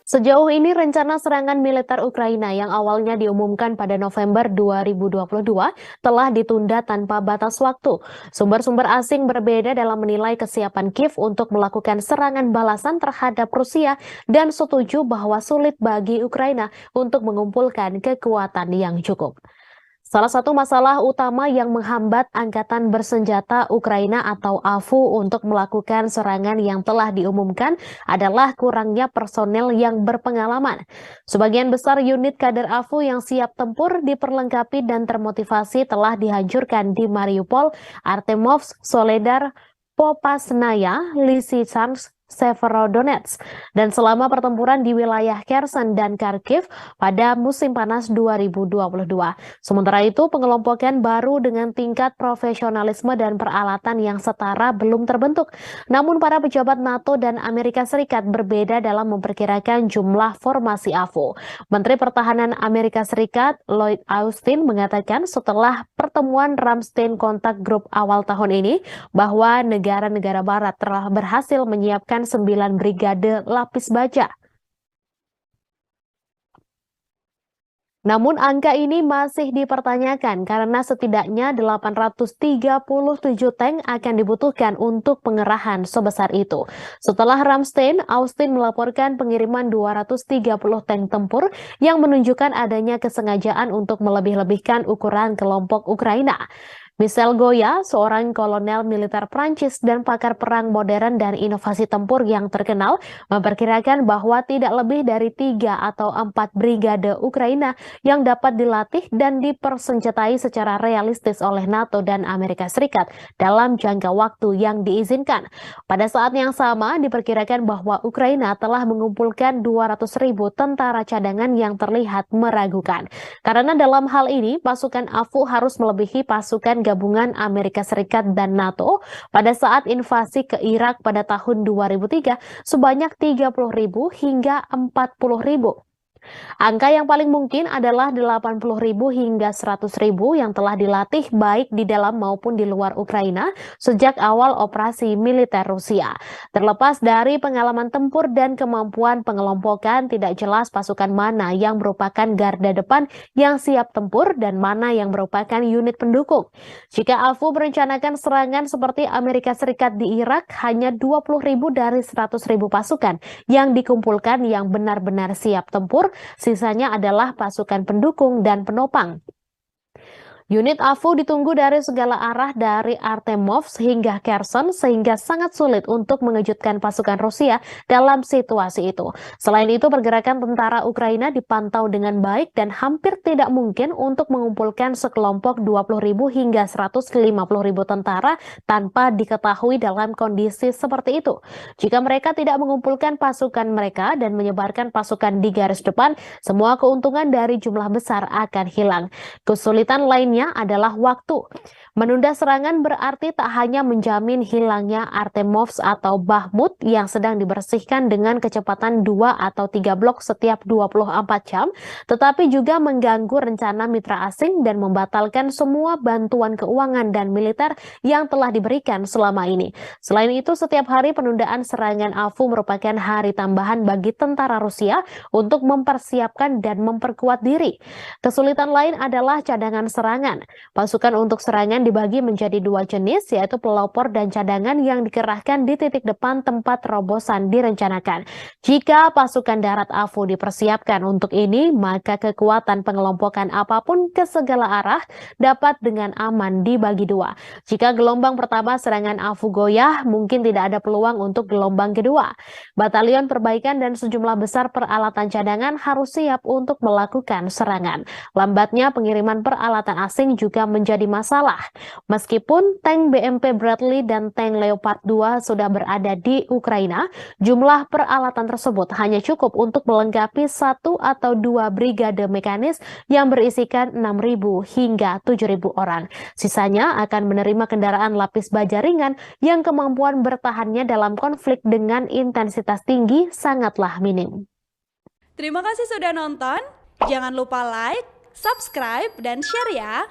Sejauh ini rencana serangan militer Ukraina yang awalnya diumumkan pada November 2022 telah ditunda tanpa batas waktu. Sumber-sumber asing berbeda dalam menilai kesiapan Kiev untuk melakukan serangan balasan terhadap Rusia dan setuju bahwa sulit bagi Ukraina untuk mengumpulkan kekuatan yang cukup. Salah satu masalah utama yang menghambat Angkatan Bersenjata Ukraina atau AFU untuk melakukan serangan yang telah diumumkan adalah kurangnya personel yang berpengalaman. Sebagian besar unit kader AFU yang siap tempur diperlengkapi dan termotivasi telah dihancurkan di Mariupol, Artemovsk, Soledar, Popasnaya, Lysychansk, Severodonetsk, dan selama pertempuran di wilayah Kherson dan Kharkiv pada musim panas 2022. Sementara itu, pengelompokan baru dengan tingkat profesionalisme dan peralatan yang setara belum terbentuk. Namun para pejabat NATO dan Amerika Serikat berbeda dalam memperkirakan jumlah formasi AFU. Menteri Pertahanan Amerika Serikat Lloyd Austin mengatakan setelah pertemuan Ramstein Contact Group awal tahun ini bahwa negara-negara barat telah berhasil menyiapkan 9 brigade lapis baja. Namun angka ini masih dipertanyakan karena setidaknya 837 tank akan dibutuhkan untuk pengerahan sebesar itu. Setelah Ramstein, Austin melaporkan pengiriman 230 tank tempur yang menunjukkan adanya kesengajaan untuk melebih-lebihkan ukuran kelompok Ukraina. Michel Goya, seorang kolonel militer Prancis dan pakar perang modern dan inovasi tempur yang terkenal, memperkirakan bahwa tidak lebih dari 3 atau 4 brigade Ukraina yang dapat dilatih dan dipersenjatai secara realistis oleh NATO dan Amerika Serikat dalam jangka waktu yang diizinkan. Pada saat yang sama, diperkirakan bahwa Ukraina telah mengumpulkan 200.000 tentara cadangan yang terlihat meragukan. Karena dalam hal ini, pasukan AFU harus melebihi pasukan gabungan Amerika Serikat dan NATO pada saat invasi ke Irak pada tahun 2003 sebanyak 30.000 hingga 40.000. Angka yang paling mungkin adalah 80.000 hingga 100.000 yang telah dilatih baik di dalam maupun di luar Ukraina sejak awal operasi militer Rusia. Terlepas dari pengalaman tempur dan kemampuan pengelompokan, tidak jelas pasukan mana yang merupakan garda depan yang siap tempur dan mana yang merupakan unit pendukung. Jika AFU merencanakan serangan seperti Amerika Serikat di Irak, hanya 20.000 dari 100.000 pasukan yang dikumpulkan yang benar-benar siap tempur. Sisanya adalah pasukan pendukung dan penopang. Unit AFU ditunggu dari segala arah dari Artemovsk hingga Kherson sehingga sangat sulit untuk mengejutkan pasukan Rusia dalam situasi itu. Selain itu, pergerakan tentara Ukraina dipantau dengan baik dan hampir tidak mungkin untuk mengumpulkan sekelompok 20.000 hingga 150.000 tentara tanpa diketahui dalam kondisi seperti itu. Jika mereka tidak mengumpulkan pasukan mereka dan menyebarkan pasukan di garis depan, semua keuntungan dari jumlah besar akan hilang. Kesulitan lainnya adalah waktu. Menunda serangan berarti tak hanya menjamin hilangnya Artemovsk atau Bakhmut yang sedang dibersihkan dengan kecepatan 2 atau 3 blok setiap 24 jam, tetapi juga mengganggu rencana mitra asing dan membatalkan semua bantuan keuangan dan militer yang telah diberikan selama ini. Selain itu, setiap hari penundaan serangan AFU merupakan hari tambahan bagi tentara Rusia untuk mempersiapkan dan memperkuat diri. Kesulitan lain adalah cadangan serangan. Pasukan untuk serangan dibagi menjadi 2 jenis, yaitu pelopor dan cadangan yang dikerahkan di titik depan tempat terobosan direncanakan. Jika pasukan darat AFU dipersiapkan untuk ini, maka kekuatan pengelompokan apapun ke segala arah dapat dengan aman dibagi 2. Jika gelombang pertama serangan AFU goyah, mungkin tidak ada peluang untuk gelombang kedua. Batalion perbaikan dan sejumlah besar peralatan cadangan harus siap untuk melakukan serangan. Lambatnya pengiriman peralatan asing juga menjadi masalah. Meskipun tank BMP Bradley dan tank Leopard 2 sudah berada di Ukraina, jumlah peralatan tersebut hanya cukup untuk melengkapi 1 atau 2 brigade mekanis yang berisikan 6.000 hingga 7.000 orang. Sisanya akan menerima kendaraan lapis baja ringan yang kemampuan bertahannya dalam konflik dengan intensitas tinggi sangatlah minim. Terima kasih sudah nonton. Jangan lupa like, subscribe, dan share ya.